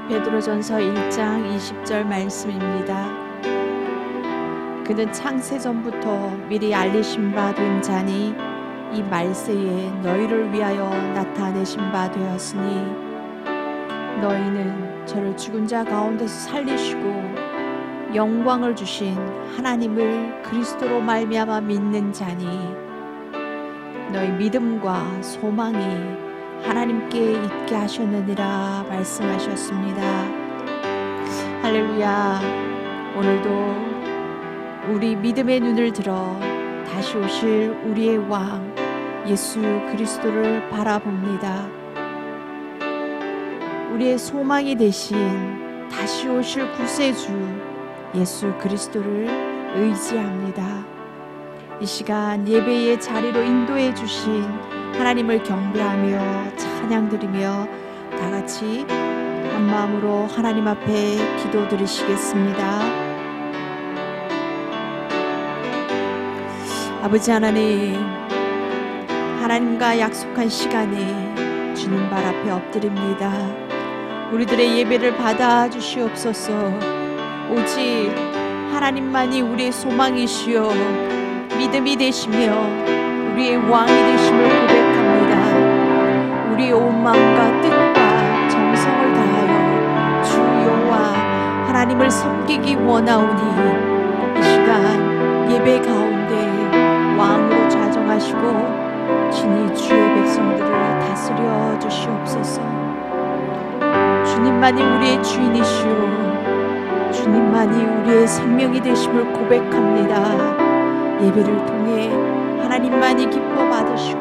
베드로전서 1장 20절 말씀입니다. 그는 창세전부터 미리 알리신 바 된 자니 이 말세에 너희를 위하여 나타내신 바 되었으니 너희는 저를 죽은 자 가운데서 살리시고 영광을 주신 하나님을 그리스도로 말미암아 믿는 자니 너희 믿음과 소망이 하나님께 있게 하셨느니라 말씀하셨습니다. 할렐루야. 오늘도 우리 믿음의 눈을 들어 다시 오실 우리의 왕 예수 그리스도를 바라봅니다. 우리의 소망이 되신 다시 오실 구세주 예수 그리스도를 의지합니다. 이 시간 예배의 자리로 인도해 주신 하나님을 경배하며 찬양드리며 다 같이 한 마음으로 하나님 앞에 기도드리시겠습니다. 아버지 하나님, 하나님과 약속한 시간에 주님 발 앞에 엎드립니다. 우리들의 예배를 받아 주시옵소서. 오직 하나님만이 우리의 소망이시요 믿음이 되시며 우리의 왕이 되심을 고백합니다. 우리의 온 마음과 뜻과 정성을 다하여 주 여호와 하나님을 섬기기 원하오니 이 시간 예배 가운데 왕으로 좌정하시고 친히 주의 백성들을 다스려 주시옵소서. 주님만이 우리의 주인이시오 주님만이 우리의 생명이 되심을 고백합니다. 예배를 통해 하나님만이 기뻐 받으시고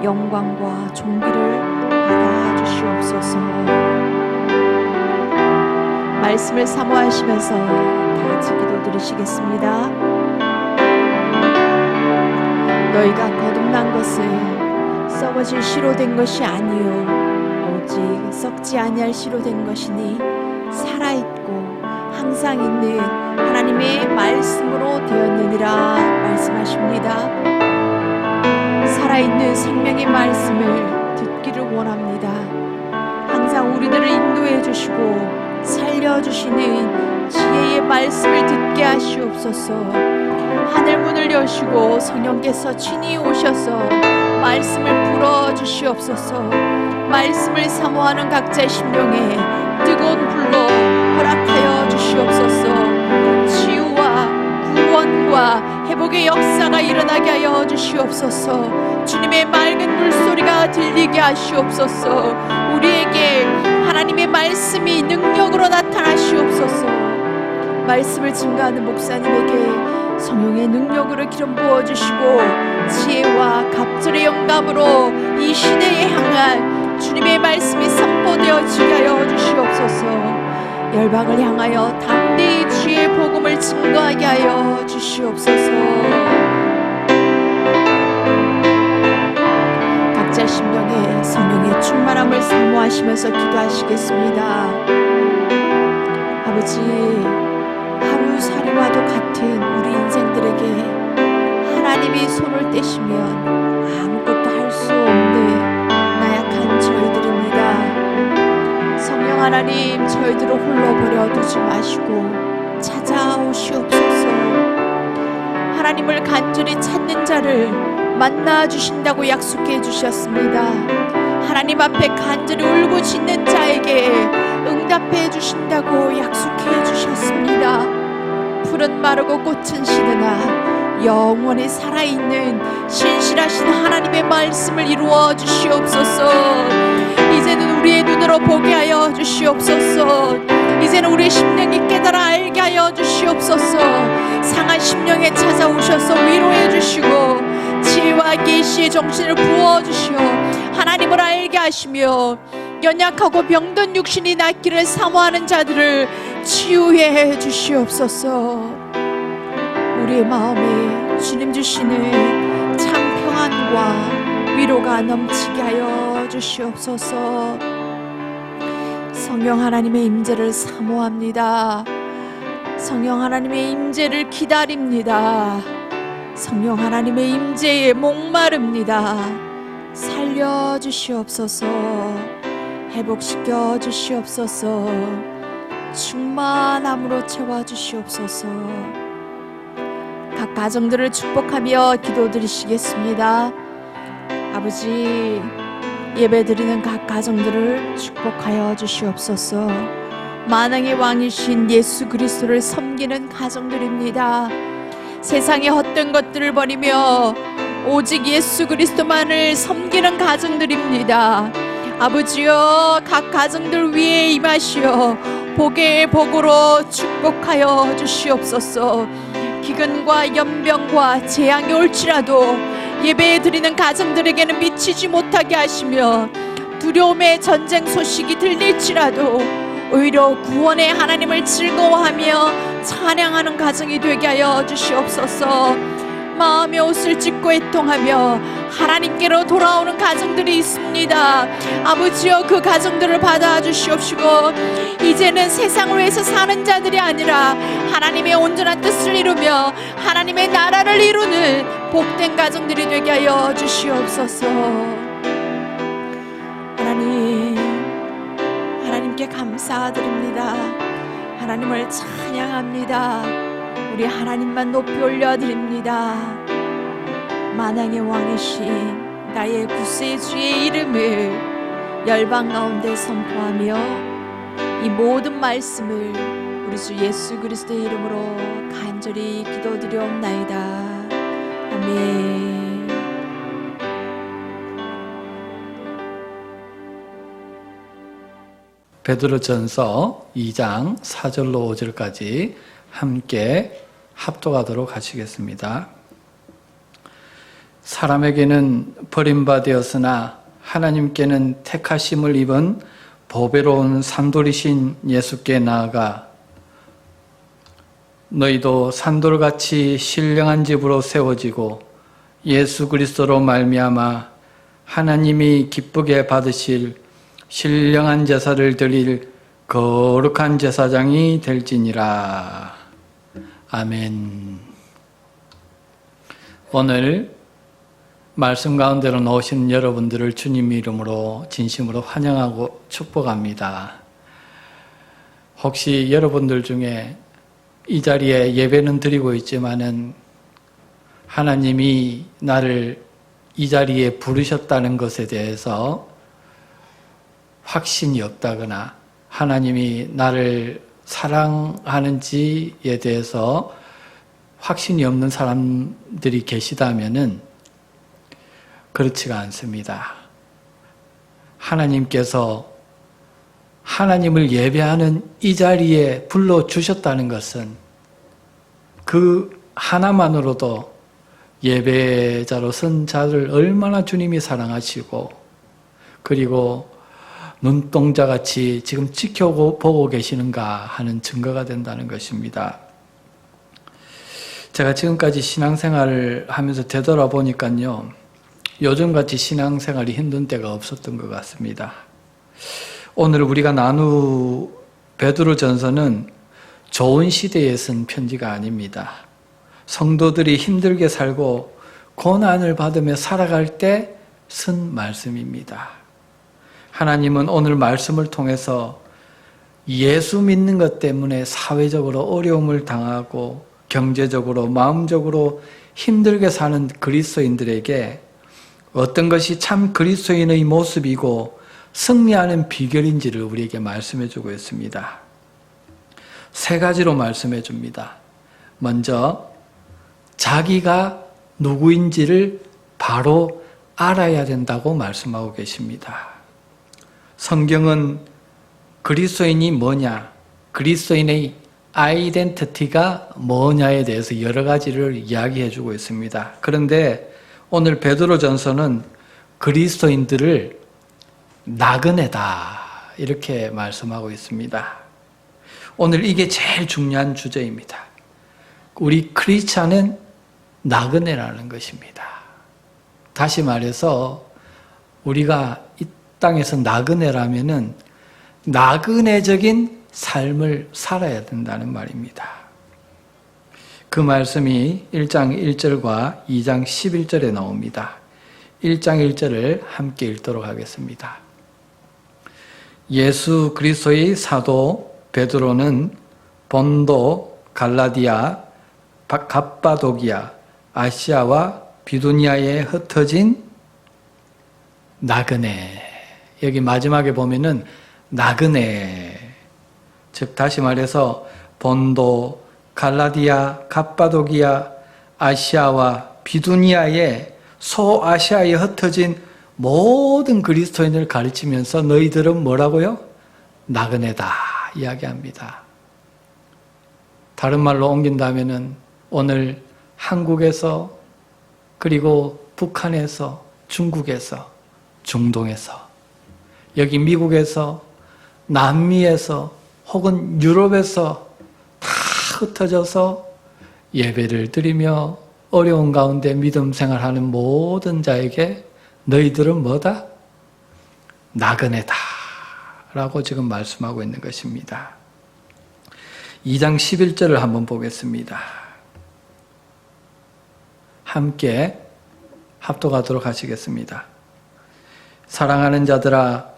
영광과 존귀를 받아 주시옵소서. 말씀을 사모하시면서 다 같이 기도드리시겠습니다. 너희가 거듭난 것은 썩어질 씨로 된 것이 아니요 오직 썩지 아니할 씨로 된 것이니 살아있고 항상 있는 하나님의 말씀으로 되었느니라 말씀하십니다. 살아있는 생명의 말씀을 듣기를 원합니다. 항상 우리들을 인도해 주시고 살려주시는 지혜의 말씀을 듣게 하시옵소서. 하늘문을 여시고 성령께서 친히 오셔서 말씀을 불어주시옵소서. 말씀을 사모하는 각자의 심령에 뜨거운 불로 허락하여 주시옵소서. 치유와 구원과 회복의 역사가 일어나게 하여 주시옵소서. 주님의 맑은 물소리가 들리게 하시옵소서. 우리에게 하나님의 말씀이 능력으로 나타나시옵소서. 말씀을 증거하는 목사님에게 성령의 능력으로 기름 부어주시고 지혜와 갑절의 영감으로 이 시대에 향한 주님의 말씀이 선포되어지게 하여 주시옵소서. 열방을 향하여 담대히 주의 복음을 증거하게 하여 주시옵소서. 각자 심령에 성령의 충만함을 사모하시면서 기도하시겠습니다. 아버지, 하루살이와도 같은 우리 인생들에게 하나님이 손을 떼시면 아무것도 할 수 없는 나약한 저희들입니다. 성령 하나님, 저희들을 홀로 버려두지 마시고 찾아오시옵소서. 하나님을 간절히 찾는 자를 만나 주신다고 약속해 주셨습니다. 하나님 앞에 간절히 울부짖는 자에게 응답해 주신다고 약속해 주셨습니다. 풀은 마르고 꽃은 시드나 영원히 살아있는 신실하신 하나님의 말씀을 이루어 주시옵소서. 이제는 우리의 눈으로 보게 하여 주시옵소서. 이제는 우리의 심령이 깨달아 알게 하여 주시옵소서. 상한 심령에 찾아오셔서 위로해 주시고 지혜와 계시의 정신을 부어주시어 하나님을 알게 하시며 연약하고 병든 육신이 낫기를 사모하는 자들을 치유해 주시옵소서. 우리의 마음에 주님 주시는 참 평안과 위로가 넘치게 하여 주시옵소서. 성령 하나님의 임재를 사모합니다. 성령 하나님의 임재를 기다립니다. 성령 하나님의 임재에 목마릅니다. 살려주시옵소서. 회복시켜 주시옵소서. 충만함으로 채워 주시옵소서. 각 가정들을 축복하며 기도드리시겠습니다. 아버지, 예배드리는 각 가정들을 축복하여 주시옵소서. 만왕의 왕이신 예수 그리스도를 섬기는 가정들입니다. 세상의 헛된 것들을 버리며 오직 예수 그리스도만을 섬기는 가정들입니다. 아버지여, 각 가정들 위에 임하시어 복의 복으로 축복하여 주시옵소서. 기근과 연병과 재앙이 올지라도 예배 드리는 가정들에게는 미치지 못하게 하시며, 두려움의 전쟁 소식이 들릴지라도 오히려 구원의 하나님을 즐거워하며 찬양하는 가정이 되게 하여 주시옵소서. 마음의 옷을 찢고 애통하며 하나님께로 돌아오는 가정들이 있습니다. 아버지여, 그 가정들을 받아주시옵시고, 이제는 세상을 위해서 사는 자들이 아니라 하나님의 온전한 뜻을 이루며 하나님의 나라를 이루는 복된 가정들이 되게 하여 주시옵소서. 하나님께 감사드립니다. 하나님을 찬양합니다. 우리 하나님만 높이 올려드립니다. 만왕의 왕이신 나의 구세주의 이름을 열방 가운데 선포하며 이 모든 말씀을 우리 주 예수 그리스도의 이름으로 간절히 기도드리옵나이다. 아멘. 베드로전서 2장 4절로 5절까지 함께 합독하도록 하시겠습니다. 사람에게는 버림받았으나 하나님께는 택하심을 입은 보배로운 산돌이신 예수께 나아가 너희도 산돌같이 신령한 집으로 세워지고 예수 그리스도로 말미암아 하나님이 기쁘게 받으실 신령한 제사를 드릴 거룩한 제사장이 될지니라. 아멘. 오늘 말씀 가운데로 나오신 여러분들을 주님 이름으로 진심으로 환영하고 축복합니다. 혹시 여러분들 중에 이 자리에 예배는 드리고 있지만은 하나님이 나를 이 자리에 부르셨다는 것에 대해서 확신이 없다거나 하나님이 나를 사랑하는지에 대해서 확신이 없는 사람들이 계시다면은 그렇지가 않습니다. 하나님께서 하나님을 예배하는 이 자리에 불러주셨다는 것은 그 하나만으로도 예배자로 선 자를 얼마나 주님이 사랑하시고 그리고 눈동자같이 지금 지켜보고 계시는가 하는 증거가 된다는 것입니다. 제가 지금까지 신앙생활을 하면서 되돌아보니까요, 요즘같이 신앙생활이 힘든 때가 없었던 것 같습니다. 오늘 우리가 나눌 베드로전서는 좋은 시대에 쓴 편지가 아닙니다. 성도들이 힘들게 살고 고난을 받으며 살아갈 때 쓴 말씀입니다. 하나님은 오늘 말씀을 통해서 예수 믿는 것 때문에 사회적으로 어려움을 당하고 경제적으로 마음적으로 힘들게 사는 그리스도인들에게 어떤 것이 참 그리스도인의 모습이고 승리하는 비결인지를 우리에게 말씀해 주고 있습니다. 세 가지로 말씀해 줍니다. 먼저 자기가 누구인지를 바로 알아야 된다고 말씀하고 계십니다. 성경은 그리스도인이 뭐냐, 그리스도인의 아이덴티티가 뭐냐에 대해서 여러 가지를 이야기해 주고 있습니다. 그런데 오늘 베드로전서는 그리스도인들을 나그네다 이렇게 말씀하고 있습니다. 오늘 이게 제일 중요한 주제입니다. 우리 크리스찬은 나그네라는 것입니다. 다시 말해서 우리가 이 땅에서 나그네라면은 나그네적인 삶을 살아야 된다는 말입니다. 그 말씀이 1장 1절과 2장 11절에 나옵니다. 1장 1절을 함께 읽도록 하겠습니다. 예수 그리스도의 사도 베드로는 본도, 갈라디아, 갑바도기아, 아시아와 비두니아에 흩어진 나그네, 여기 마지막에 보면은 나그네, 즉 다시 말해서 본도, 갈라디아, 갑바도기아, 아시아와 비두니아의 소아시아에 흩어진 모든 그리스도인을 가르치면서 너희들은 뭐라고요? 나그네다 이야기합니다. 다른 말로 옮긴다면은 오늘 한국에서, 그리고 북한에서, 중국에서, 중동에서, 여기 미국에서, 남미에서, 혹은 유럽에서 다 흩어져서 예배를 드리며 어려운 가운데 믿음 생활하는 모든 자에게 너희들은 뭐다? 나그네다 라고 지금 말씀하고 있는 것입니다. 2장 11절을 한번 보겠습니다. 함께 합독하도록 하시겠습니다. 사랑하는 자들아,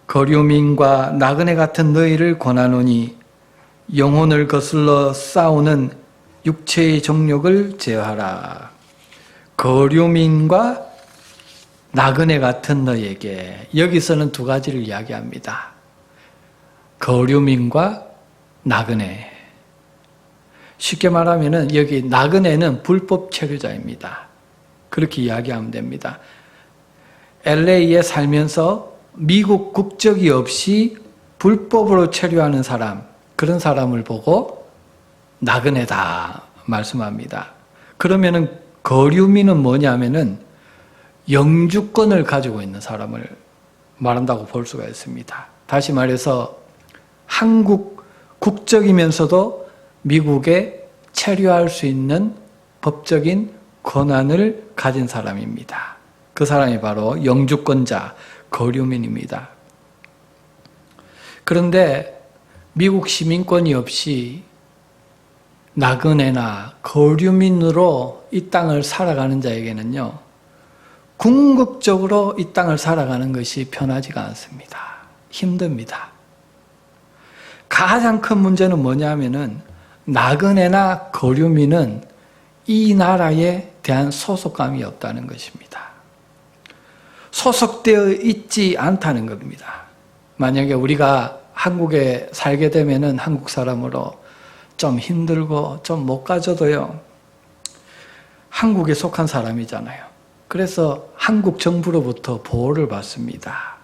거류민과 나그네 같은 너희를 권하노니 영혼을 거슬러 싸우는 육체의 정욕을 제어하라. 거류민과 나그네 같은 너희에게, 여기서는 두 가지를 이야기합니다. 거류민과 나그네. 쉽게 말하면은 여기 나그네는 불법 체류자입니다. 그렇게 이야기하면 됩니다. LA에 살면서 미국 국적이 없이 불법으로 체류하는 사람, 그런 사람을 보고 나그네다 말씀합니다. 그러면은 거류민은 뭐냐면은 영주권을 가지고 있는 사람을 말한다고 볼 수가 있습니다. 다시 말해서 한국 국적이면서도 미국에 체류할 수 있는 법적인 권한을 가진 사람입니다. 그 사람이 바로 영주권자, 거류민입니다. 그런데 미국 시민권이 없이 나그네나 거류민으로 이 땅을 살아가는 자에게는요, 궁극적으로 이 땅을 살아가는 것이 편하지가 않습니다. 힘듭니다. 가장 큰 문제는 뭐냐면은 나그네나 거류민은 이 나라에 대한 소속감이 없다는 것입니다. 소속되어 있지 않다는 겁니다. 만약에 우리가 한국에 살게 되면은 한국 사람으로 좀 힘들고 좀 못 가져도요, 한국에 속한 사람이잖아요. 그래서 한국 정부로부터 보호를 받습니다.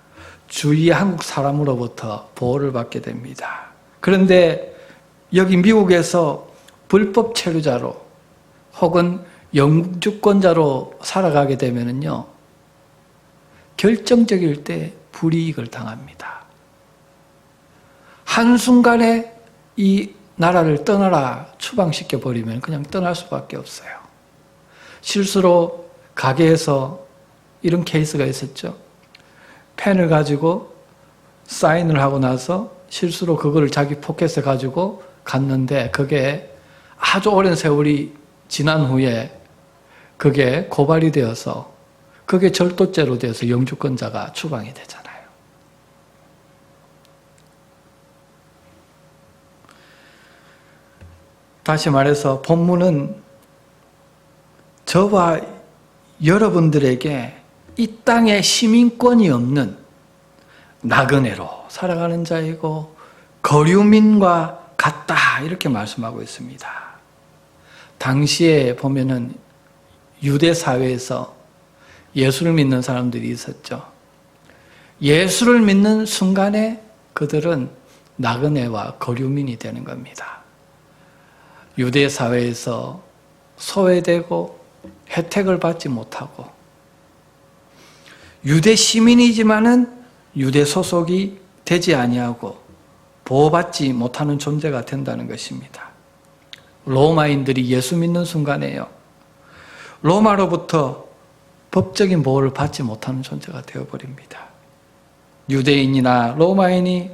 주위의 한국 사람으로부터 보호를 받게 됩니다. 그런데 여기 미국에서 불법 체류자로 혹은 영주권자로 살아가게 되면요, 결정적일 때 불이익을 당합니다. 한순간에 이 나라를 떠나라 추방시켜 버리면 그냥 떠날 수밖에 없어요. 실수로 가게에서 이런 케이스가 있었죠. 펜을 가지고 사인을 하고 나서 실수로 그거를 자기 포켓에 가지고 갔는데 그게 아주 오랜 세월이 지난 후에 그게 고발이 되어서 그게 절도죄로 되어서 영주권자가 추방이 되잖아요. 다시 말해서 본문은 저와 여러분들에게 이 땅에 시민권이 없는 나그네로 살아가는 자이고 거류민과 같다 이렇게 말씀하고 있습니다. 당시에 보면은 유대 사회에서 예수를 믿는 사람들이 있었죠. 예수를 믿는 순간에 그들은 나그네와 거류민이 되는 겁니다. 유대 사회에서 소외되고 혜택을 받지 못하고 유대 시민이지만은 유대 소속이 되지 아니하고 보호받지 못하는 존재가 된다는 것입니다. 로마인들이 예수 믿는 순간에요, 로마로부터 법적인 보호를 받지 못하는 존재가 되어버립니다. 유대인이나 로마인이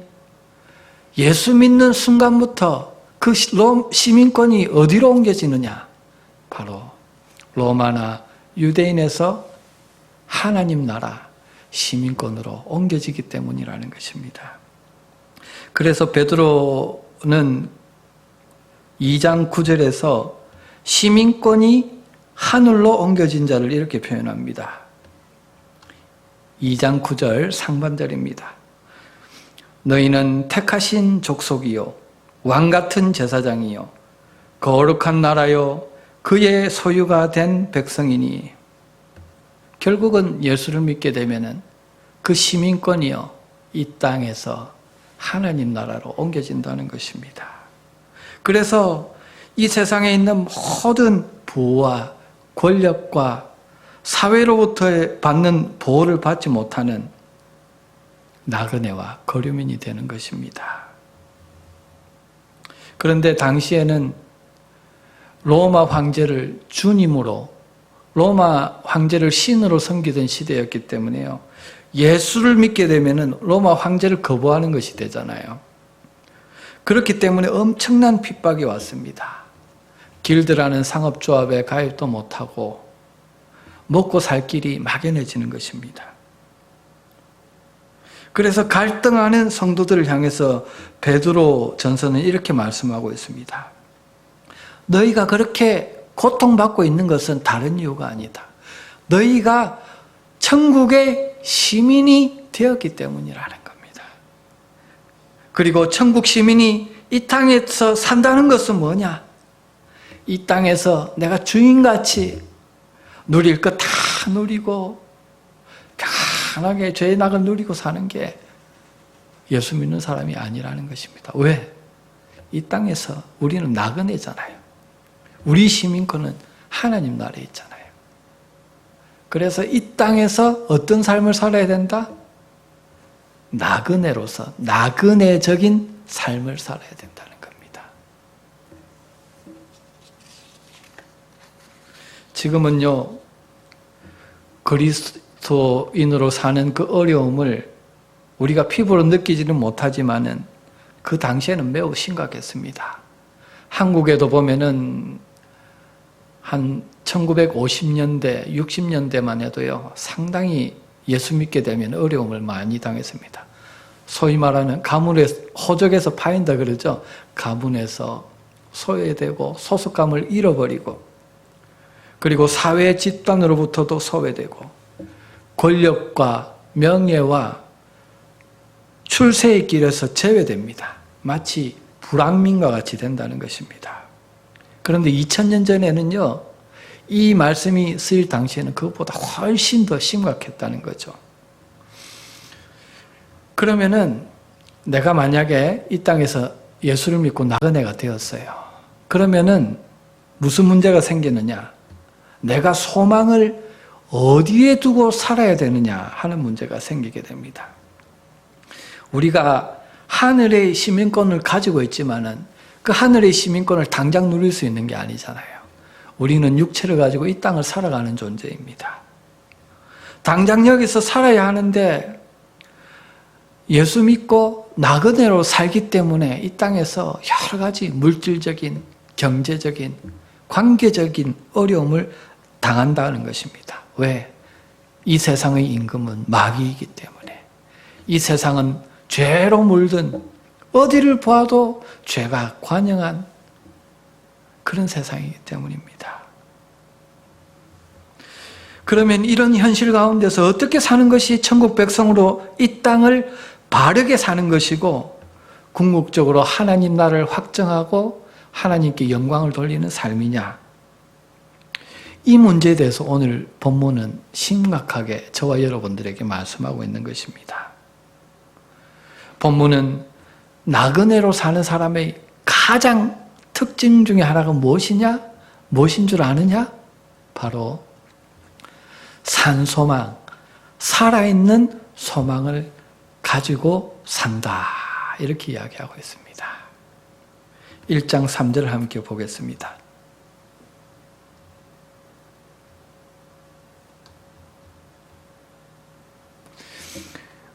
예수 믿는 순간부터 그 시민권이 어디로 옮겨지느냐? 바로 로마나 유대인에서 하나님 나라, 시민권으로 옮겨지기 때문이라는 것입니다. 그래서 베드로는 2장 9절에서 시민권이 하늘로 옮겨진 자를 이렇게 표현합니다. 2장 9절 상반절입니다. 너희는 택하신 족속이요 왕같은 제사장이요 거룩한 나라요 그의 소유가 된 백성이니, 결국은 예수를 믿게 되면은 그 시민권이요 이 땅에서 하나님 나라로 옮겨진다는 것입니다. 그래서 이 세상에 있는 모든 부와 권력과 사회로부터 받는 보호를 받지 못하는 나그네와 거류민이 되는 것입니다. 그런데 당시에는 로마 황제를 주님으로, 로마 황제를 신으로 섬기던 시대였기 때문에요. 예수를 믿게 되면은 로마 황제를 거부하는 것이 되잖아요. 그렇기 때문에 엄청난 핍박이 왔습니다. 길드라는 상업조합에 가입도 못하고 먹고 살 길이 막연해지는 것입니다. 그래서 갈등하는 성도들을 향해서 베드로 전서는 이렇게 말씀하고 있습니다. 너희가 그렇게 고통받고 있는 것은 다른 이유가 아니다. 너희가 천국의 시민이 되었기 때문이라는 겁니다. 그리고 천국 시민이 이 땅에서 산다는 것은 뭐냐? 이 땅에서 내가 주인같이 누릴 것 다 누리고 편하게 죄의 낙을 누리고 사는 게 예수 믿는 사람이 아니라는 것입니다. 왜? 이 땅에서 우리는 나그네잖아요. 우리 시민권은 하나님 나라에 있잖아요. 그래서 이 땅에서 어떤 삶을 살아야 된다? 나그네로서 나그네적인 삶을 살아야 된다는 겁니다. 지금은요, 그리스도인으로 사는 그 어려움을 우리가 피부로 느끼지는 못하지만은 그 당시에는 매우 심각했습니다. 한국에도 보면은 한 1950년대, 60년대만 해도요, 상당히 예수 믿게 되면 어려움을 많이 당했습니다. 소위 말하는 가문에, 호적에서 파인다 그러죠. 가문에서 소외되고 소속감을 잃어버리고, 그리고 사회 집단으로부터도 소외되고, 권력과 명예와 출세의 길에서 제외됩니다. 마치 불황민과 같이 된다는 것입니다. 그런데 2000년 전에는요, 이 말씀이 쓰일 당시에는 그것보다 훨씬 더 심각했다는 거죠. 그러면은 내가 만약에 이 땅에서 예수를 믿고 나그네가 되었어요. 그러면은 무슨 문제가 생기느냐? 내가 소망을 어디에 두고 살아야 되느냐 하는 문제가 생기게 됩니다. 우리가 하늘의 시민권을 가지고 있지만은 그 하늘의 시민권을 당장 누릴 수 있는 게 아니잖아요. 우리는 육체를 가지고 이 땅을 살아가는 존재입니다. 당장 여기서 살아야 하는데 예수 믿고 나그네로 살기 때문에 이 땅에서 여러 가지 물질적인, 경제적인, 관계적인 어려움을 당한다는 것입니다. 왜? 이 세상의 임금은 마귀이기 때문에. 이 세상은 죄로 물든, 어디를 보아도 죄가 관영한 그런 세상이기 때문입니다. 그러면 이런 현실 가운데서 어떻게 사는 것이 천국 백성으로 이 땅을 바르게 사는 것이고 궁극적으로 하나님 나라를 확정하고 하나님께 영광을 돌리는 삶이냐? 이 문제에 대해서 오늘 본문은 심각하게 저와 여러분들에게 말씀하고 있는 것입니다. 본문은 나그네로 사는 사람의 가장 특징 중에 하나가 무엇이냐? 무엇인 줄 아느냐? 바로 산소망, 살아있는 소망을 가지고 산다. 이렇게 이야기하고 있습니다. 1장 3절을 함께 보겠습니다.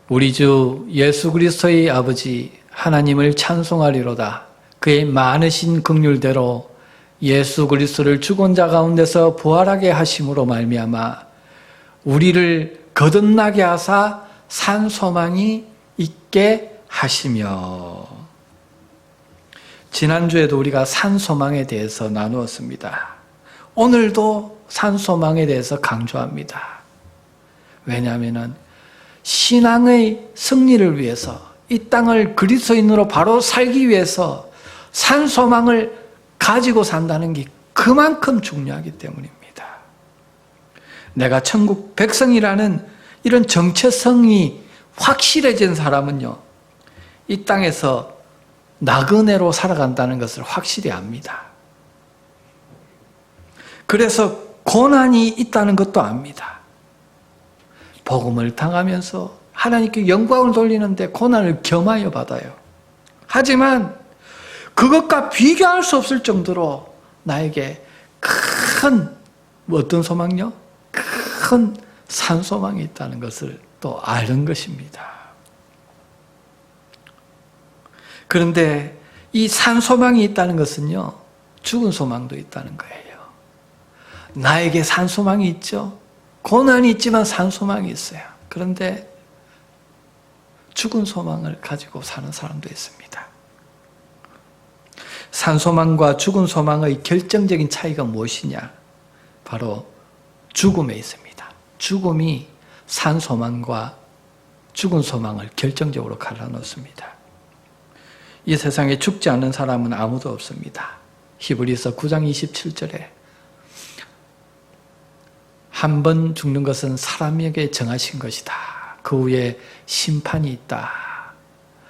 우리 주 예수 그리스도의 아버지 하나님을 찬송하리로다. 그의 많으신 긍휼대로 예수 그리스도를 죽은 자 가운데서 부활하게 하심으로 말미암아 우리를 거듭나게 하사 산 소망이 있게 하시며. 지난주에도 우리가 산 소망에 대해서 나누었습니다. 오늘도 산 소망에 대해서 강조합니다. 왜냐하면 신앙의 승리를 위해서, 이 땅을 그리스도인으로 바로 살기 위해서 산 소망을 가지고 산다는 게 그만큼 중요하기 때문입니다. 내가 천국 백성이라는 이런 정체성이 확실해진 사람은요, 이 땅에서 나그네로 살아간다는 것을 확실히 압니다. 그래서 고난이 있다는 것도 압니다. 복음을 당하면서 하나님께 영광을 돌리는데 고난을 겸하여 받아요. 하지만 그것과 비교할 수 없을 정도로 나에게 큰 어떤 소망요? 큰 산소망이 있다는 것을 또 아는 것입니다. 그런데 이 산소망이 있다는 것은요, 죽은 소망도 있다는 거예요. 나에게 산소망이 있죠. 고난이 있지만 산소망이 있어요. 그런데 죽은 소망을 가지고 사는 사람도 있습니다. 산소망과 죽은 소망의 결정적인 차이가 무엇이냐? 바로 죽음에 있습니다. 죽음이 산소망과 죽은 소망을 결정적으로 갈라놓습니다. 이 세상에 죽지 않는 사람은 아무도 없습니다. 히브리서 9장 27절에 한 번 죽는 것은 사람에게 정하신 것이다. 그 후에 심판이 있다.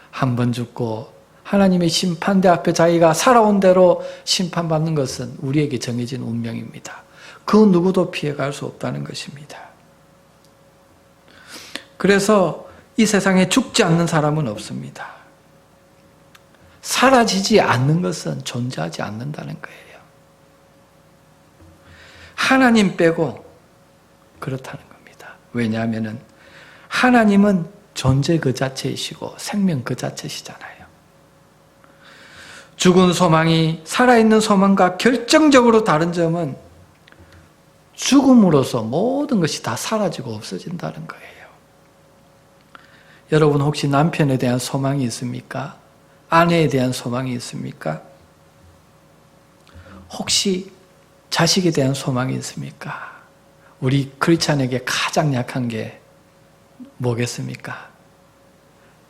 한 번 죽고 하나님의 심판대 앞에 자기가 살아온 대로 심판받는 것은 우리에게 정해진 운명입니다. 그 누구도 피해갈 수 없다는 것입니다. 그래서 이 세상에 죽지 않는 사람은 없습니다. 사라지지 않는 것은 존재하지 않는다는 거예요. 하나님 빼고 그렇다는 겁니다. 왜냐하면 하나님은 존재 그 자체이시고 생명 그 자체시잖아요. 죽은 소망이 살아있는 소망과 결정적으로 다른 점은 죽음으로써 모든 것이 다 사라지고 없어진다는 거예요. 여러분 혹시 남편에 대한 소망이 있습니까? 아내에 대한 소망이 있습니까? 혹시 자식에 대한 소망이 있습니까? 우리 크리스찬에게 가장 약한 게 뭐겠습니까?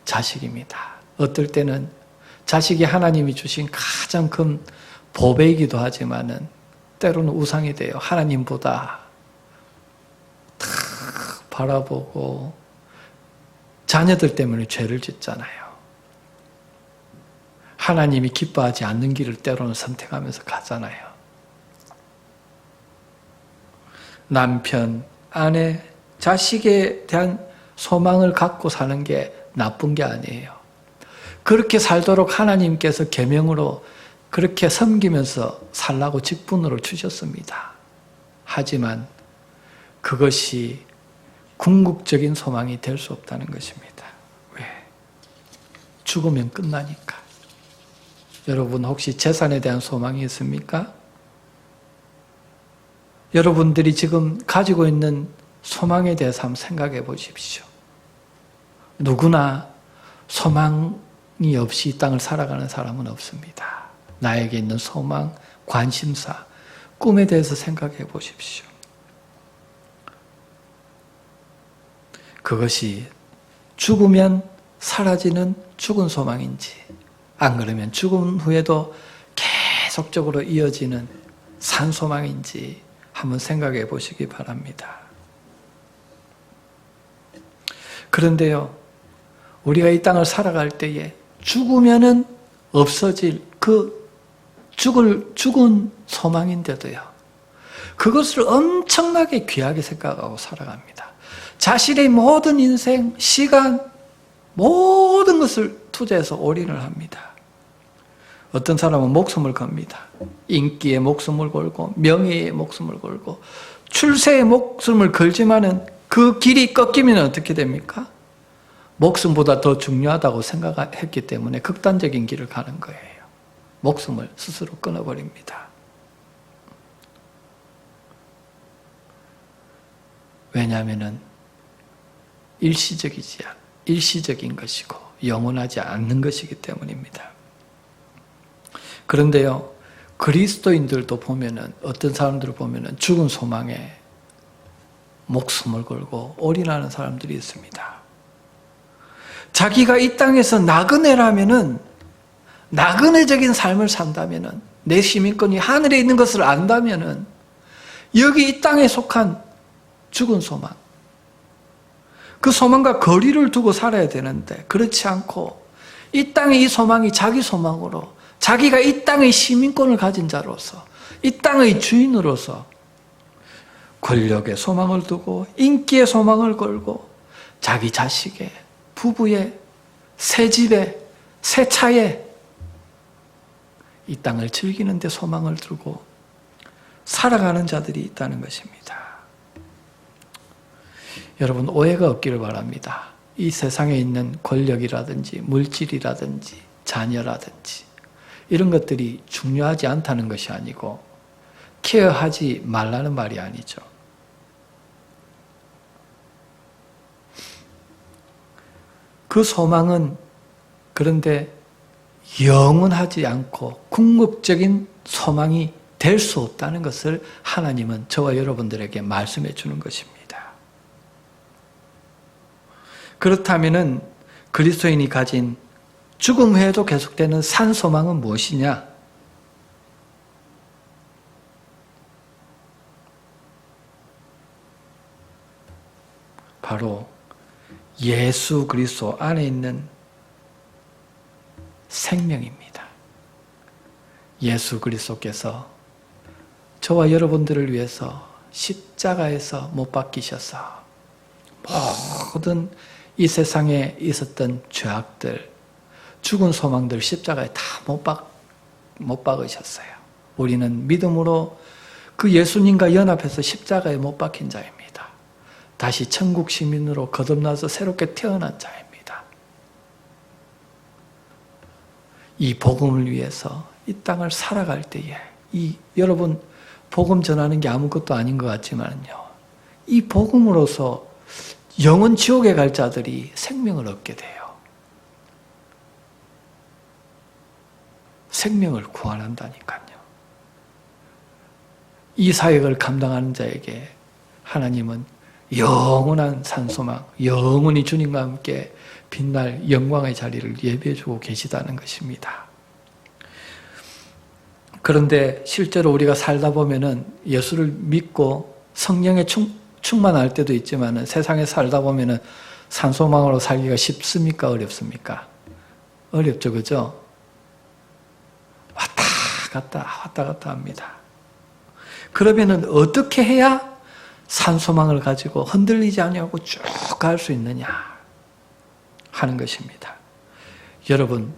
자식입니다. 어떨 때는 자식이 하나님이 주신 가장 큰 보배이기도 하지만은 때로는 우상이 돼요. 하나님보다 다 바라보고 자녀들 때문에 죄를 짓잖아요. 하나님이 기뻐하지 않는 길을 때로는 선택하면서 가잖아요. 남편, 아내, 자식에 대한 소망을 갖고 사는 게 나쁜 게 아니에요. 그렇게 살도록 하나님께서 계명으로 그렇게 섬기면서 살라고 직분으로 주셨습니다. 하지만 그것이 궁극적인 소망이 될 수 없다는 것입니다. 왜? 죽으면 끝나니까. 여러분 혹시 재산에 대한 소망이 있습니까? 여러분들이 지금 가지고 있는 소망에 대해서 한번 생각해 보십시오. 누구나 소망이 없이 이 땅을 살아가는 사람은 없습니다. 나에게 있는 소망, 관심사, 꿈에 대해서 생각해 보십시오. 그것이 죽으면 사라지는 죽은 소망인지, 안 그러면 죽은 후에도 계속적으로 이어지는 산 소망인지 한번 생각해 보시기 바랍니다. 그런데요, 우리가 이 땅을 살아갈 때에 죽으면은 없어질 그 죽은 소망인데도요, 그것을 엄청나게 귀하게 생각하고 살아갑니다. 자신의 모든 인생, 시간, 모든 것을 투자해서 올인을 합니다. 어떤 사람은 목숨을 겁니다. 인기에 목숨을 걸고 명예에 목숨을 걸고 출세에 목숨을 걸지만은 그 길이 꺾이면 어떻게 됩니까? 목숨보다 더 중요하다고 생각했기 때문에 극단적인 길을 가는 거예요. 목숨을 스스로 끊어버립니다. 왜냐하면은 일시적인 것이고 영원하지 않는 것이기 때문입니다. 그런데요, 그리스도인들도 보면은, 어떤 사람들을 보면은 죽은 소망에 목숨을 걸고 올인하는 사람들이 있습니다. 자기가 이 땅에서 나그네라면은, 나그네적인 삶을 산다면은, 내 시민권이 하늘에 있는 것을 안다면은, 여기 이 땅에 속한 죽은 소망, 그 소망과 거리를 두고 살아야 되는데, 그렇지 않고 이 땅의 이 소망이 자기 소망으로, 자기가 이 땅의 시민권을 가진 자로서, 이 땅의 주인으로서 권력의 소망을 두고 인기의 소망을 걸고 자기 자식의, 부부의, 새 집에, 새 차에 이 땅을 즐기는 데 소망을 두고 살아가는 자들이 있다는 것입니다. 여러분, 오해가 없기를 바랍니다. 이 세상에 있는 권력이라든지 물질이라든지 자녀라든지 이런 것들이 중요하지 않다는 것이 아니고 케어하지 말라는 말이 아니죠. 그 소망은 그런데 영원하지 않고 궁극적인 소망이 될 수 없다는 것을 하나님은 저와 여러분들에게 말씀해 주는 것입니다. 그렇다면은 그리스도인이 가진 죽음 후에도 계속되는 산 소망은 무엇이냐? 바로 예수 그리스도 안에 있는 생명입니다. 예수 그리스도께서 저와 여러분들을 위해서 십자가에서 못 박히셔서 모든 이 세상에 있었던 죄악들, 죽은 소망들 십자가에 다 못 박으셨어요. 우리는 믿음으로 그 예수님과 연합해서 십자가에 못 박힌 자입니다. 다시 천국 시민으로 거듭나서 새롭게 태어난 자입니다. 이 복음을 위해서 이 땅을 살아갈 때에 여러분 복음 전하는 게 아무것도 아닌 것 같지만요, 이 복음으로서 영원 지옥에 갈 자들이 생명을 얻게 돼요. 생명을 구원한다니까요. 이 사역을 감당하는 자에게 하나님은 영원한 산소망, 영원히 주님과 함께 빛날 영광의 자리를 예비해 주고 계시다는 것입니다. 그런데 실제로 우리가 살다 보면은 예수를 믿고 성령에 충만할 때도 있지만 세상에 살다 보면은 산소망으로 살기가 쉽습니까? 어렵습니까? 어렵죠, 그죠? 왔다 갔다 합니다. 그러면은 어떻게 해야 산소망을 가지고 흔들리지 않냐고 쭉 갈 수 있느냐 하는 것입니다. 여러분,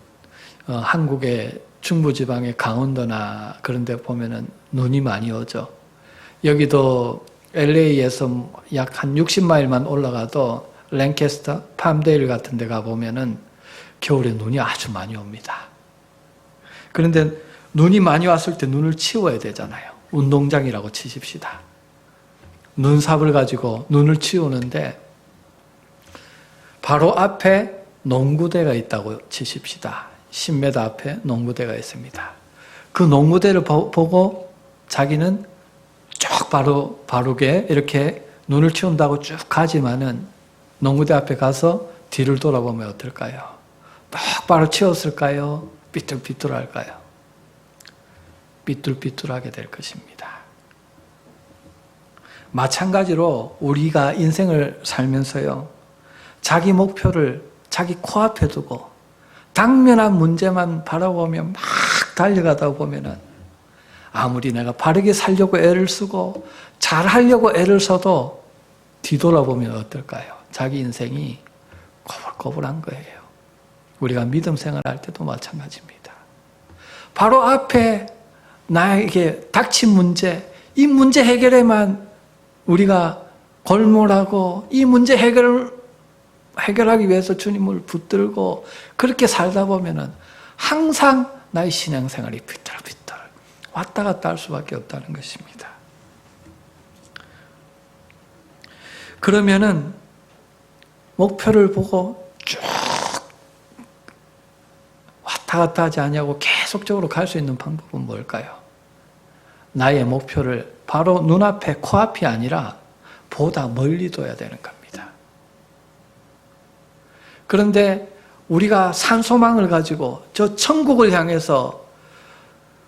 한국의 중부지방의 강원도나 그런 데 보면은 눈이 많이 오죠. 여기도 LA에서 약 한 60마일만 올라가도 랭캐스터, 팜데일 같은 데 가보면은 겨울에 눈이 아주 많이 옵니다. 그런데 눈이 많이 왔을 때 눈을 치워야 되잖아요. 운동장이라고 치십시다. 눈삽을 가지고 눈을 치우는데 바로 앞에 농구대가 있다고 치십시다. 10m 앞에 농구대가 있습니다. 그 농구대를 보고 자기는 쭉 바르게 이렇게 눈을 치운다고 쭉 가지만은 농구대 앞에 가서 뒤를 돌아보면 어떨까요? 똑바로 치웠을까요? 삐뚤삐뚤할까요? 삐뚤삐뚤하게 될 것입니다. 마찬가지로 우리가 인생을 살면서요, 자기 목표를 자기 코앞에 두고 당면한 문제만 바라보며 막 달려가다 보면은 아무리 내가 바르게 살려고 애를 쓰고 잘하려고 애를 써도 뒤돌아보면 어떨까요? 자기 인생이 꼬불꼬불한 거예요. 우리가 믿음 생활할 때도 마찬가지입니다. 바로 앞에 나에게 닥친 문제, 이 문제 해결에만 우리가 골몰하고 이 문제 해결하기 위해서 주님을 붙들고 그렇게 살다 보면은 항상 나의 신앙생활이 비뚤비뚤 왔다 갔다 할 수밖에 없다는 것입니다. 그러면은 목표를 보고 쭉 왔다 갔다 하지 아니하고 계속적으로 갈 수 있는 방법은 뭘까요? 나의 목표를 바로 눈앞에 코앞이 아니라 보다 멀리 둬야 되는 겁니다. 그런데 우리가 산소망을 가지고 저 천국을 향해서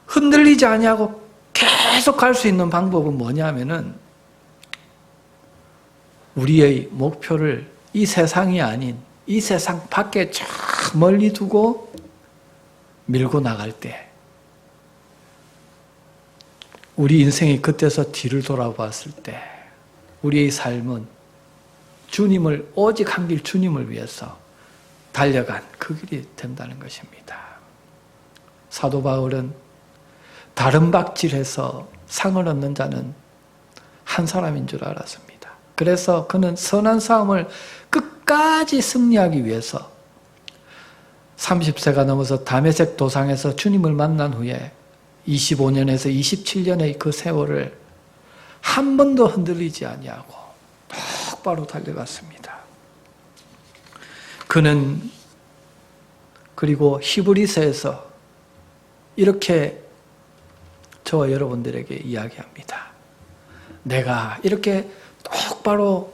흔들리지 아니하고 계속 갈 수 있는 방법은 뭐냐면은 우리의 목표를 이 세상이 아닌 이 세상 밖에 쫙 멀리 두고 밀고 나갈 때 우리 인생이 그때서 뒤를 돌아봤을 때 우리의 삶은 주님을 오직 한 길 주님을 위해서 달려간 그 길이 된다는 것입니다. 사도 바울은 다른 박질해서 상을 얻는 자는 한 사람인 줄 알았습니다. 그래서 그는 선한 싸움을 끝까지 승리하기 위해서 30세가 넘어서 다메섹 도상에서 주님을 만난 후에 25년에서 27년의 그 세월을 한 번도 흔들리지 아니하고 똑바로 달려갔습니다. 그는 그리고 히브리서에서 이렇게 저와 여러분들에게 이야기합니다. 내가 이렇게 똑바로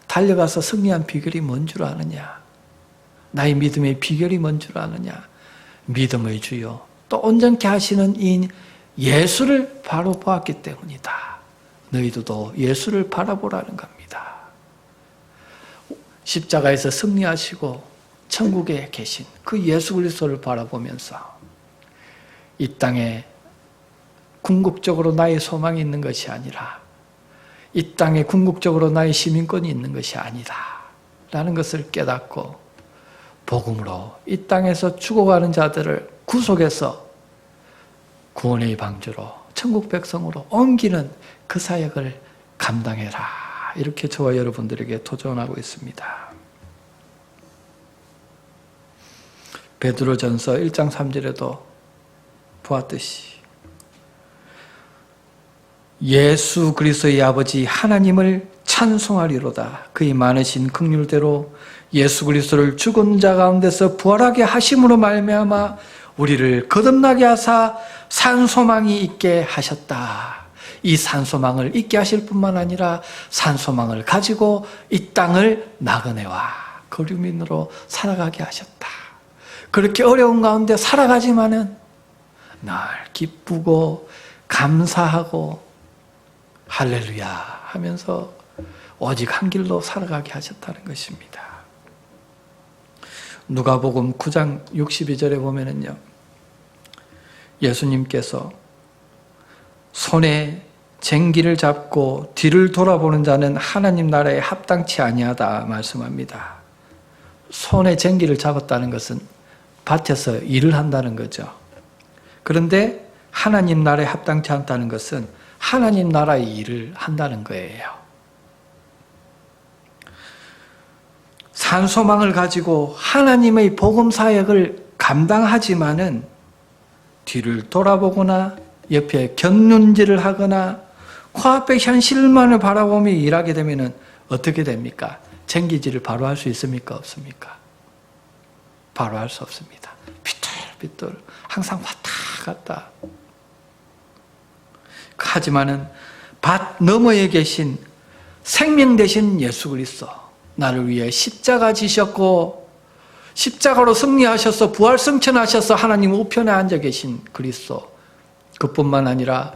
달려가서 승리한 비결이 뭔 줄 아느냐? 나의 믿음의 비결이 뭔 줄 아느냐? 믿음의 주요 또 온전케 하시는 이인 예수를 바로 보았기 때문이다. 너희들도 예수를 바라보라는 겁니다. 십자가에서 승리하시고 천국에 계신 그 예수 그리스도를 바라보면서 이 땅에 궁극적으로 나의 소망이 있는 것이 아니라 이 땅에 궁극적으로 나의 시민권이 있는 것이 아니다 라는 것을 깨닫고 복음으로 이 땅에서 죽어가는 자들을 구속해서 구원의 방주로 천국 백성으로 옮기는 그 사역을 감당해라. 이렇게 저와 여러분들에게 도전하고 있습니다. 베드로전서 1장 3절에도 보았듯이 예수 그리스도의 아버지 하나님을 찬송하리로다. 그의 많으신 긍휼대로 예수 그리스도를 죽은 자 가운데서 부활하게 하심으로 말미암아 우리를 거듭나게 하사 산소망이 있게 하셨다. 이 산소망을 있게 하실 뿐만 아니라 산소망을 가지고 이 땅을 나그네와 거류민으로 살아가게 하셨다. 그렇게 어려운 가운데 살아가지만은 늘 기쁘고 감사하고 할렐루야 하면서 오직 한 길로 살아가게 하셨다는 것입니다. 누가복음 9장 62절에 보면은요, 예수님께서 손에 쟁기를 잡고 뒤를 돌아보는 자는 하나님 나라에 합당치 아니하다 말씀합니다. 손에 쟁기를 잡았다는 것은 밭에서 일을 한다는 거죠. 그런데 하나님 나라에 합당치 않다는 것은 하나님 나라의 일을 한다는 거예요. 산소망을 가지고 하나님의 복음 사역을 감당하지만은 뒤를 돌아보거나 옆에 곁눈질을 하거나 코앞의 현실만을 바라보며 일하게 되면은 어떻게 됩니까? 쟁기질을 바로 할 수 있습니까? 없습니까? 바로 할 수 없습니다. 비뚤비뚤 항상 왔다 갔다. 하지만은 밭 너머에 계신 생명 되신 예수 그리스도, 나를 위해 십자가 지셨고 십자가로 승리하셔서 부활 승천하셔서 하나님 우편에 앉아 계신 그리스도, 그뿐만 아니라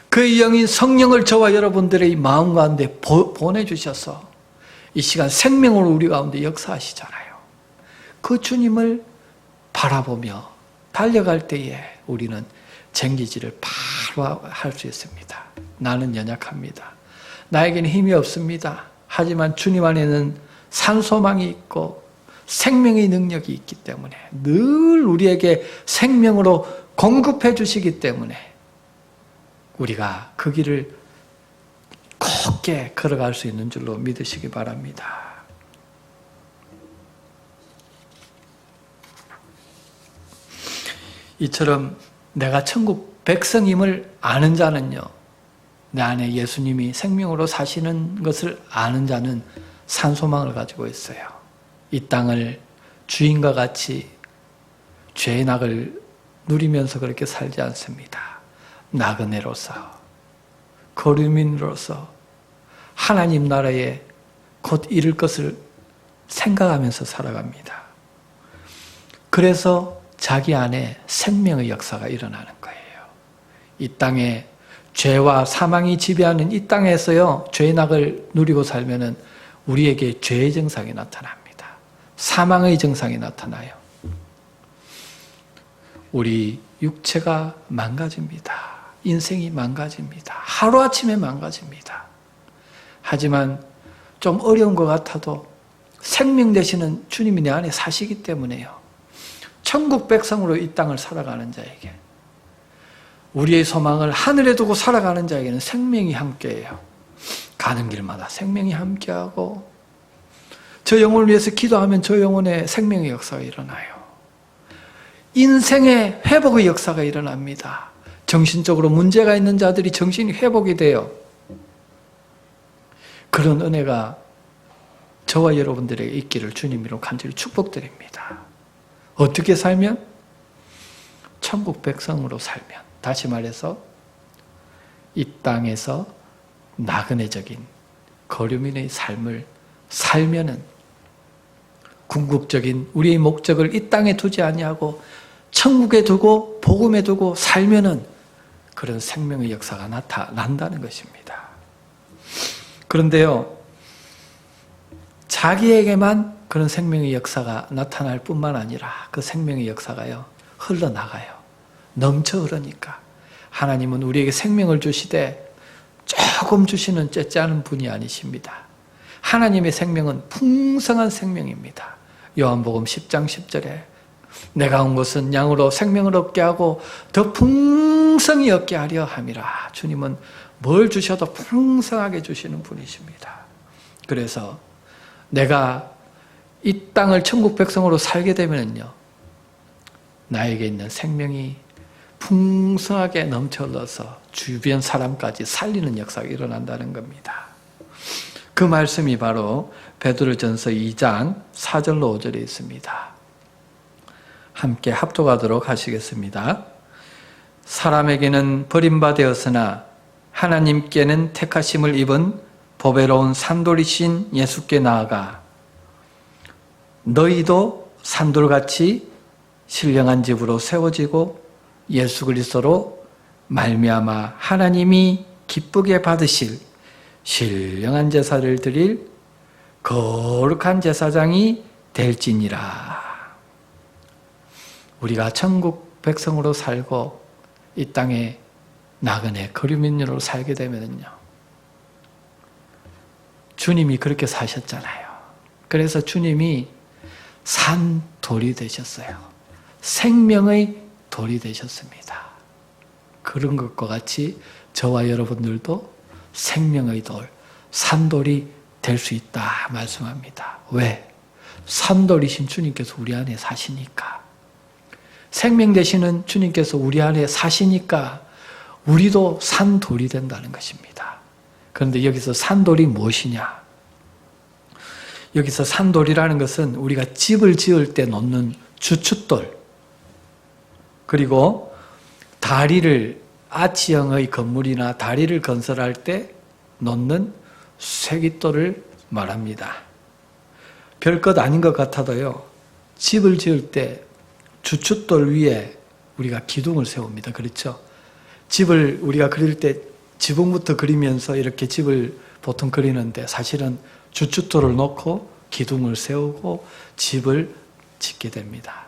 그의 영인 성령을 저와 여러분들의 마음 가운데 보내주셔서 이 시간 생명으로 우리 가운데 역사하시잖아요. 그 주님을 바라보며 달려갈 때에 우리는 쟁기질을 바로 할 수 있습니다. 나는 연약합니다. 나에게는 힘이 없습니다. 하지만 주님 안에는 산소망이 있고 생명의 능력이 있기 때문에 늘 우리에게 생명으로 공급해 주시기 때문에 우리가 그 길을 곱게 걸어갈 수 있는 줄로 믿으시기 바랍니다. 이처럼 내가 천국 백성임을 아는 자는요, 내 안에 예수님이 생명으로 사시는 것을 아는 자는 산소망을 가지고 있어요. 이 땅을 주인과 같이 죄의 낙을 누리면서 그렇게 살지 않습니다. 나그네로서, 거류민으로서 하나님 나라에 곧 이룰 것을 생각하면서 살아갑니다. 그래서 자기 안에 생명의 역사가 일어나는 거예요. 이 땅에 죄와 사망이 지배하는 이 땅에서요, 죄의 낙을 누리고 살면은 우리에게 죄의 증상이 나타납니다. 사망의 증상이 나타나요. 우리 육체가 망가집니다. 인생이 망가집니다. 하루아침에 망가집니다. 하지만 좀 어려운 것 같아도 생명 되시는 주님이 내 안에 사시기 때문에요. 천국 백성으로 이 땅을 살아가는 자에게, 우리의 소망을 하늘에 두고 살아가는 자에게는 생명이 함께해요. 가는 길마다 생명이 함께하고, 저 영혼을 위해서 기도하면 저 영혼에 생명의 역사가 일어나요. 인생의 회복의 역사가 일어납니다. 정신적으로 문제가 있는 자들이 정신이 회복이 돼요. 그런 은혜가 저와 여러분들에게 있기를 주님으로 간절히 축복드립니다. 어떻게 살면? 천국 백성으로 살면. 다시 말해서 이 땅에서 나그네적인 거류민의 삶을 살면은, 궁극적인 우리의 목적을 이 땅에 두지 아니하고 천국에 두고 복음에 두고 살면은 그런 생명의 역사가 나타난다는 것입니다. 그런데요, 자기에게만 그런 생명의 역사가 나타날 뿐만 아니라 그 생명의 역사가요, 흘러나가요. 넘쳐 흐르니까. 하나님은 우리에게 생명을 주시되 조금 주시는 째짜는 분이 아니십니다. 하나님의 생명은 풍성한 생명입니다. 요한복음 10장 10절에 내가 온 것은 양으로 생명을 얻게 하고 더 풍성히 얻게 하려 함이라. 주님은 뭘 주셔도 풍성하게 주시는 분이십니다. 그래서 내가 이 땅을 천국 백성으로 살게 되면요, 나에게 있는 생명이 풍성하게 넘쳐 흘러서 주변 사람까지 살리는 역사가 일어난다는 겁니다. 그 말씀이 바로 베드로전서 2장 4절로 5절에 있습니다. 함께 합독하도록 하시겠습니다. 사람에게는 버림받았으나 하나님께는 택하심을 입은 보배로운 산돌이신 예수께 나아가 너희도 산돌같이 신령한 집으로 세워지고 예수 그리스도로 말미암아 하나님이 기쁘게 받으실 신령한 제사를 드릴 거룩한 제사장이 될지니라. 우리가 천국 백성으로 살고 이 땅에 나그네 거류민으로 살게 되면요, 주님이 그렇게 사셨잖아요. 그래서 주님이 산돌이 되셨어요. 생명의 돌이 되셨습니다. 그런 것과 같이 저와 여러분들도 생명의 돌, 산돌이 될 수 있다 말씀합니다. 왜? 산돌이신 주님께서 우리 안에 사시니까. 생명 되시는 주님께서 우리 안에 사시니까 우리도 산돌이 된다는 것입니다. 그런데 여기서 산돌이 무엇이냐? 여기서 산돌이라는 것은 우리가 집을 지을 때 놓는 주춧돌, 그리고 다리를, 아치형의 건물이나 다리를 건설할 때 놓는 쇠깃돌을 말합니다. 별것 아닌 것 같아도요, 집을 지을 때 주춧돌 위에 우리가 기둥을 세웁니다. 그렇죠? 집을 우리가 그릴 때 지붕부터 그리면서 이렇게 집을 보통 그리는데 사실은 주춧돌을 놓고 기둥을 세우고 집을 짓게 됩니다.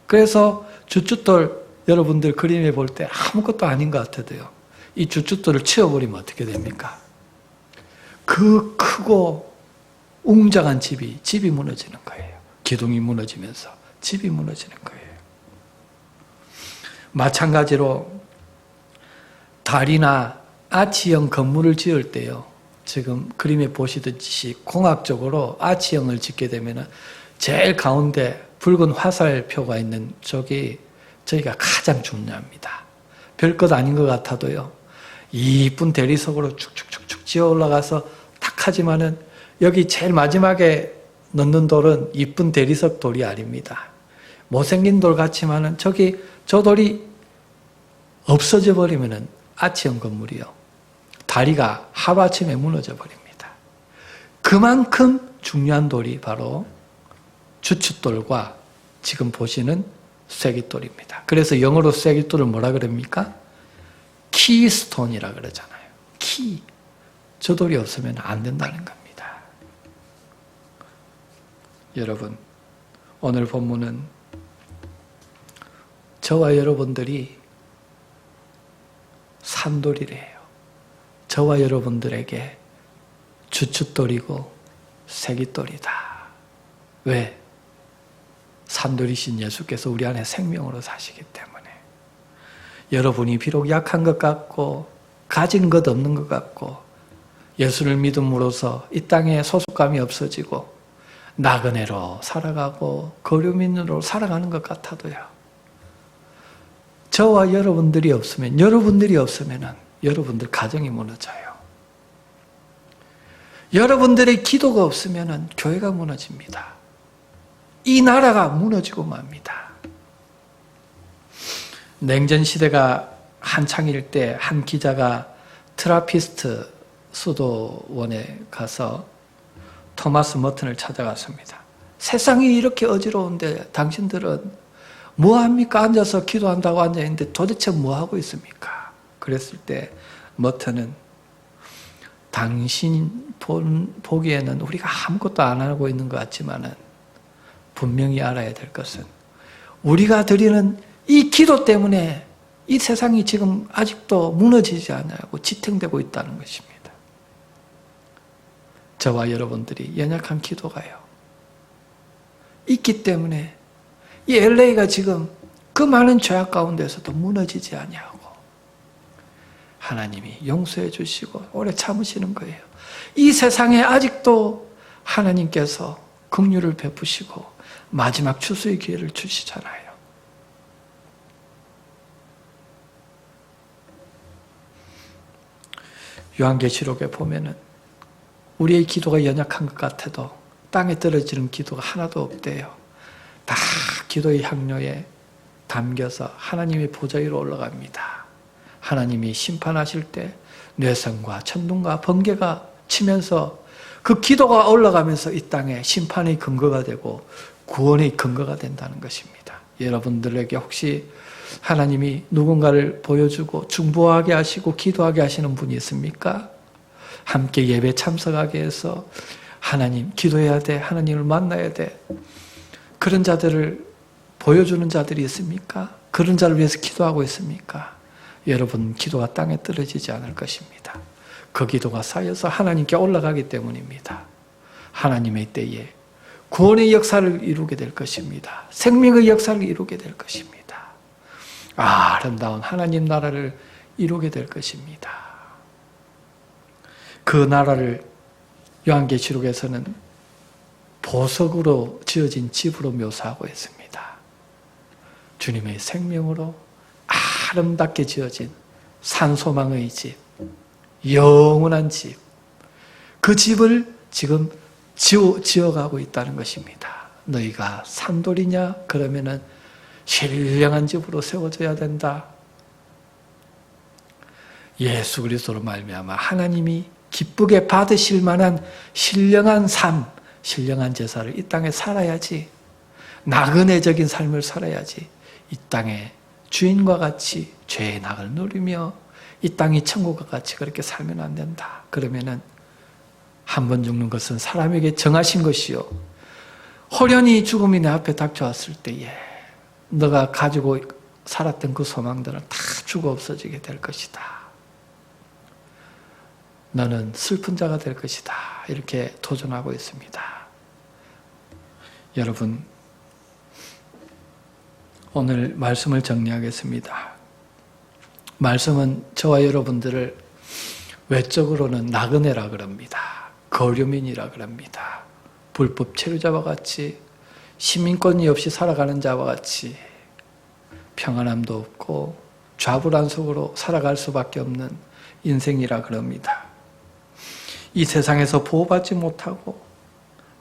그래서 주춧돌 여러분들 그림에 볼 때 아무것도 아닌 것 같아도요, 이 주춧돌을 치워버리면 어떻게 됩니까? 그 크고 웅장한 집이 무너지는 거예요. 기둥이 무너지면서 집이 무너지는 거예요. 마찬가지로 다리나 아치형 건물을 지을 때요, 지금 그림에 보시듯이 공학적으로 아치형을 짓게 되면 제일 가운데 붉은 화살표가 있는 쪽이 저희가 가장 중요합니다. 별것 아닌 것 같아도요, 이쁜 대리석으로 쭉쭉쭉쭉 지어 올라가서 탁 하지만은 여기 제일 마지막에 넣는 돌은 이쁜 대리석 돌이 아닙니다. 못생긴 돌 같지만은 저 돌이 없어져 버리면은 아치형 건물이요. 다리가 하루아침에 무너져 버립니다. 그만큼 중요한 돌이 바로 주춧돌과 지금 보시는 쐐기돌입니다. 그래서 영어로 쐐기돌을 뭐라 그럽니까? 키스톤이라 그러잖아요. 키. 저 돌이 없으면 안 된다는 겁니다. 여러분, 오늘 본문은 저와 여러분들이 산돌이래요. 저와 여러분들에게 주춧돌이고 쐐기돌이다. 왜? 산돌이신 예수께서 우리 안에 생명으로 사시기 때문에. 여러분이 비록 약한 것 같고 가진 것 없는 것 같고 예수를 믿음으로써 이 땅에 소속감이 없어지고 나그네로 살아가고 거류민으로 살아가는 것 같아도요. 저와 여러분들이 없으면 여러분들 가정이 무너져요. 여러분들의 기도가 없으면 교회가 무너집니다. 이 나라가 무너지고 맙니다. 냉전 시대가 한창일 때 한 기자가 트라피스트 수도원에 가서 토마스 머튼을 찾아갔습니다. 세상이 이렇게 어지러운데 당신들은 뭐합니까? 앉아서 기도한다고 앉아있는데 도대체 뭐하고 있습니까? 그랬을 때 머튼은 당신 보기에는 우리가 아무것도 안 하고 있는 것 같지만은 분명히 알아야 될 것은 우리가 드리는 이 기도 때문에 이 세상이 지금 아직도 무너지지 않고 지탱되고 있다는 것입니다. 저와 여러분들이 연약한 기도가요. 있기 때문에 이 LA가 지금 그 많은 죄악 가운데서도 무너지지 아니하고 하나님이 용서해 주시고 오래 참으시는 거예요. 이 세상에 아직도 하나님께서 긍휼을 베푸시고 마지막 추수의 기회를 주시잖아요. 요한계시록에 보면은 우리의 기도가 연약한 것 같아도 땅에 떨어지는 기도가 하나도 없대요. 다 기도의 향료에 담겨서 하나님의 보좌 위로 올라갑니다. 하나님이 심판하실 때 뇌성과 천둥과 번개가 치면서 그 기도가 올라가면서 이 땅에 심판의 근거가 되고 구원의 근거가 된다는 것입니다. 여러분들에게 혹시 하나님이 누군가를 보여주고 중보하게 하시고 기도하게 하시는 분이 있습니까? 함께 예배 참석하게 해서 하나님 기도해야 돼, 하나님을 만나야 돼, 그런 자들을 보여주는 자들이 있습니까? 그런 자를 위해서 기도하고 있습니까? 여러분 기도가 땅에 떨어지지 않을 것입니다. 그 기도가 쌓여서 하나님께 올라가기 때문입니다. 하나님의 때에 구원의 역사를 이루게 될 것입니다. 생명의 역사를 이루게 될 것입니다. 아름다운 하나님 나라를 이루게 될 것입니다. 그 나라를 요한계시록에서는 보석으로 지어진 집으로 묘사하고 있습니다. 주님의 생명으로 아름답게 지어진 산소망의 집, 영원한 집, 그 집을 지금 지어가고 있다는 것입니다. 너희가 산돌이냐? 그러면은 신령한 집으로 세워져야 된다. 예수 그리스도로 말미암아 하나님이 기쁘게 받으실 만한 신령한 삶, 신령한 제사를 이 땅에 살아야지, 나그네적인 삶을 살아야지 이 땅에 주인과 같이 죄의 낙을 누리며 이 땅이 천국과 같이 그렇게 살면 안 된다. 그러면은 한 번 죽는 것은 사람에게 정하신 것이요, 호련히 죽음이 내 앞에 닥쳐왔을 때에 너가 가지고 살았던 그 소망들은 다 죽어 없어지게 될 것이다. 너는 슬픈 자가 될 것이다. 이렇게 도전하고 있습니다. 여러분, 오늘 말씀을 정리하겠습니다. 말씀은 저와 여러분들을 외적으로는 나그네라 그럽니다. 거류민이라 그럽니다. 불법 체류자와 같이 시민권이 없이 살아가는 자와 같이 평안함도 없고 좌불안석으로 살아갈 수밖에 없는 인생이라 그럽니다. 이 세상에서 보호받지 못하고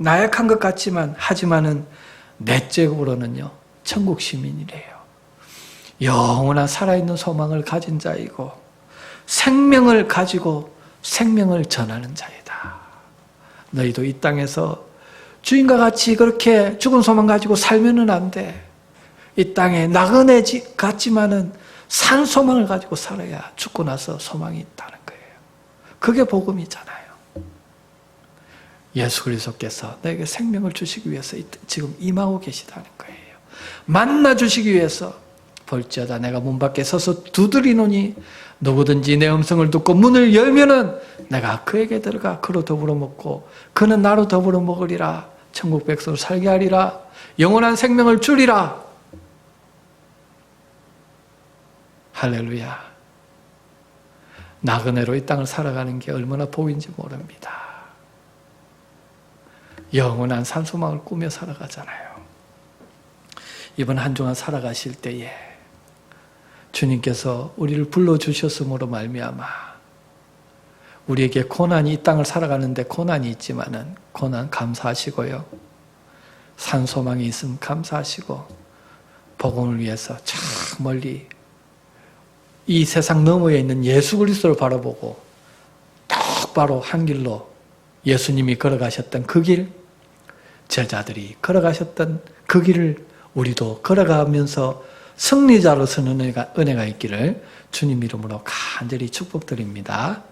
나약한 것 같지만 하지만은 내적으로는요 천국 시민이래요. 영원한 살아있는 소망을 가진 자이고 생명을 가지고 생명을 전하는 자이다. 너희도 이 땅에서 주인과 같이 그렇게 죽은 소망 가지고 살면은 안 돼. 이 땅에 나그네 같지만은 산 소망을 가지고 살아야 죽고 나서 소망이 있다는 거예요. 그게 복음이잖아요. 예수 그리스도께서 너에게 생명을 주시기 위해서 지금 임하고 계시다는 거예요. 만나 주시기 위해서 볼지어다 내가 문 밖에 서서 두드리노니 누구든지 내 음성을 듣고 문을 열면은 내가 그에게 들어가 그로 더불어 먹고 그는 나로 더불어 먹으리라. 천국 백성으로 살게 하리라. 영원한 생명을 주리라. 할렐루야. 나그네로 이 땅을 살아가는 게 얼마나 복인지 모릅니다. 영원한 산소망을 꾸며 살아가잖아요. 이번 한 주간 살아가실 때에 주님께서 우리를 불러주셨으므로 말미암아 우리에게 고난이 이 땅을 살아가는데 고난이 있지만은 고난 감사하시고요. 산소망이 있으면 감사하시고 복음을 위해서 저 멀리 이 세상 너머에 있는 예수 그리스도를 바라보고 똑바로 한 길로 예수님이 걸어가셨던 그 길, 제자들이 걸어가셨던 그 길을 우리도 걸어가면서 승리자로 서는 은혜가 있기를 주님 이름으로 간절히 축복드립니다.